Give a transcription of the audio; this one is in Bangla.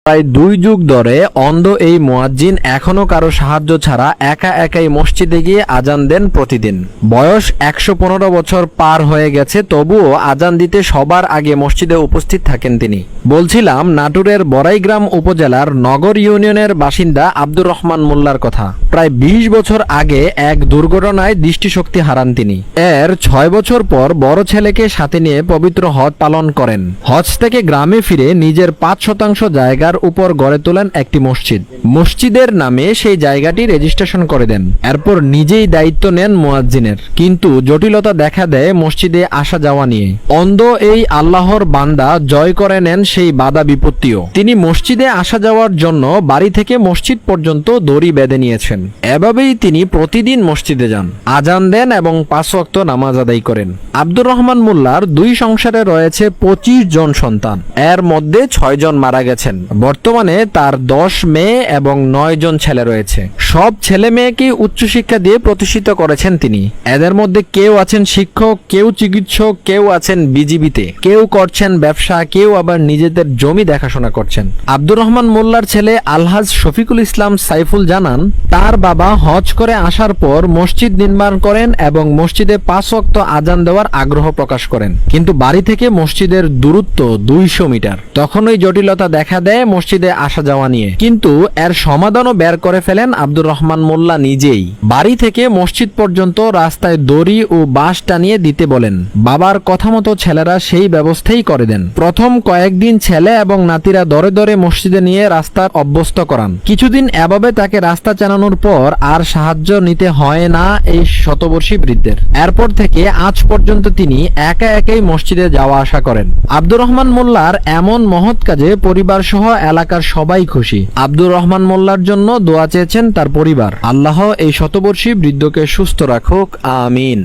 প্রায় 2 যুগ ধরে অন্ধ এই মুয়াজ্জিন এখনো কারো সাহায্য ছাড়া একা একাই মসজিদে গিয়ে আজান দেন প্রতিদিন। বয়স 115 বছর পার হয়ে গেছে, তবুও আজান দিতে সবার আগে মসজিদে উপস্থিত থাকেন তিনি। বলছিলাম নাটোরের বড়াইগ্রাম উপজেলার নগর ইউনিয়নের বাসিন্দা আব্দুর রহমান মোল্লার কথা। প্রায় 20 বছর আগে এক দুর্ঘটনায় দৃষ্টিশক্তি হারান তিনি। এর 6 বছর পর বড় ছেলেকে সাথে নিয়ে পবিত্র হজ পালন করেন। হজ থেকে গ্রামে ফিরে নিজের 5% জায়গার উপর গড়ে তোলেন একটি মসজিদ। মসজিদের নামে সেই জায়গাটি রেজিস্ট্রেশন করে দেন। এরপর নিজেই দায়িত্ব নেন মুয়াজ্জিনের। কিন্তু জটিলতা দেখা দেয় মসজিদে আসা যাওয়া নিয়ে। অন্ধ এই আল্লাহর বান্দা জয় করে নেন সেই বাধা বিপত্তিও। তিনি মসজিদে আসা যাওয়ার জন্য বাড়ি থেকে মসজিদ পর্যন্ত দড়ি বেঁধে নিয়েছেন। এভাবেই তিনি প্রতিদিন মসজিদে যান, আজান দেন এবং 5 ওয়াক্ত নামাজ আদায় করেন। আব্দুর রহমান মোল্লার 2 সংসারে রয়েছে 25 জন সন্তান। এর মধ্যে 6 জন মারা গেছেন। বর্তমানে তার 10 মেয়ে এবং 9 জন ছেলে রয়েছে। সব ছেলে মেয়েকে উচ্চশিক্ষা দিয়ে প্রতিষ্ঠিত করেছেন তিনি। এদের মধ্যে কেউ আছেন শিক্ষক, কেউ চিকিৎসক, কেউ আছেন বিজিবিতে, কেউ করছেন ব্যবসা, কেউ আবার নিজেদের জমি দেখাশোনা করছেন। আব্দুর রহমান মোল্লার ছেলে আলহাজ শফিকুল ইসলাম সাইফুল জানান, তার বাবা হজ করে আসার পর মসজিদ নির্মাণ করেন এবং মসজিদে 5 ওয়াক্ত আজান দেওয়ার আগ্রহ প্রকাশ করেন। কিন্তু বাড়ি থেকে মসজিদের দূরত্ব 200 মিটার। তখনই জটিলতা দেখা দেয় মসজিদে আসা যাওয়া নিয়ে। কিন্তু এর সমাধানও বের করে ফেলেন আব্দুর রহমান মোল্লা নিজেই। বাড়ি থেকে মসজিদ পর্যন্ত রাস্তায় দড়ি ও বাঁশ টানিয়ে দিতে বলেন। বাবার কথা মতো ছেলেরা সেই ব্যবস্থাই করে দেন। প্রথম কয়েকদিন ছেলে এবং নাতিরা দরে দরে মসজিদে নিয়ে রাস্তার অভ্যস্ত করান। কিছুদিন এভাবে তাকে রাস্তা চালানোর পর আর সাহায্য নিতে হয় না এই শতবর্ষী বৃদ্ধের। এরপর থেকে আজ পর্যন্ত তিনি একা একাই মসজিদে যাওয়া আসা করেন। আব্দুর রহমান মোল্লার এমন মহৎ কাজে পরিবার সহ এলাকার সবাই খুশি। আব্দুর রহমান মোল্লার জন্য দোয়া চেয়েছেন তার পরিবার। আল্লাহ এই শতবর্ষী বৃদ্ধকে সুস্থ রাখুক, আমিন।